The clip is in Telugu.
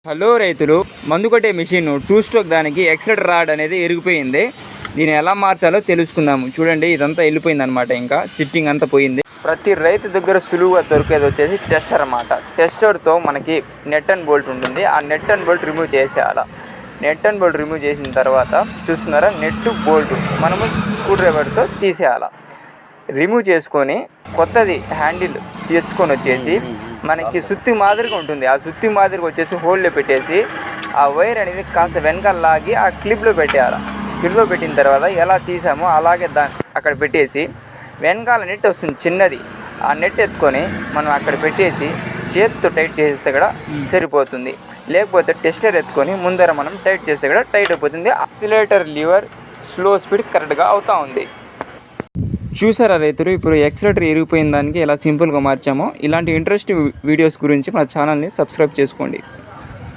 హలో రైతులు, మందు కొట్టే మిషన్ 2 స్ట్రోక్ దానికి ఎక్సలెటర్ రాడ్ అనేది ఇరిగిపోయింది. దీన్ని ఎలా మార్చాలో తెలుసుకుందాము. చూడండి, ఇదంతా వెళ్ళిపోయింది అనమాట. ఇంకా సిట్టింగ్ అంతా పోయింది. ప్రతి రైతు దగ్గర సులువుగా దొరికేది వచ్చేసి టెస్టర్ అన్నమాట. టెస్టర్తో మనకి నెట్ అండ్ బోల్ట్ ఉంటుంది. ఆ నెట్ అండ్ బోల్ట్ రిమూవ్ చేసేయాలి. నెట్ అండ్ బోల్ట్ రిమూవ్ చేసిన తర్వాత చూస్తున్నారా, నెట్ బోల్ట్ మనము స్క్రూ డ్రైవర్తో తీసేయాలి. రిమూవ్ చేసుకొని కొత్తది హ్యాండిల్ తెచ్చుకొని వచ్చేసి మనకి సుత్తి మాదిరిగా ఉంటుంది. ఆ సుత్తి మాదిరిగా వచ్చేసి హోల్లో పెట్టేసి ఆ వైర్ అనేది కాస్త వెనకాల లాగి ఆ క్లిప్లో పెట్టేయాలి. క్లిప్లో పెట్టిన తర్వాత ఎలా తీసామో అలాగే అక్కడ పెట్టేసి వెనకాల నెట్ వస్తుంది చిన్నది, ఆ నెట్ ఎత్తుకొని మనం అక్కడ పెట్టేసి చేతితో టైట్ చేసేస్తే కూడా సరిపోతుంది. లేకపోతే టెస్టర్ ఎత్తుకొని ముందర మనం టైట్ చేస్తే కూడా టైట్ అయిపోతుంది. యాక్సిలరేటర్ లివర్ స్లో స్పీడ్ కరెక్ట్గా అవుతూ ఉంది. చూసారా రైతులు, ఇప్పుడు ఎక్సలరేటర్ ఇరిగిపోయిన దానికి ఎలా సింపుల్గా మార్చామో. ఇలాంటి ఇంట్రెస్టింగ్ వీడియోస్ గురించి మా ఛానల్ని సబ్స్క్రైబ్ చేసుకోండి.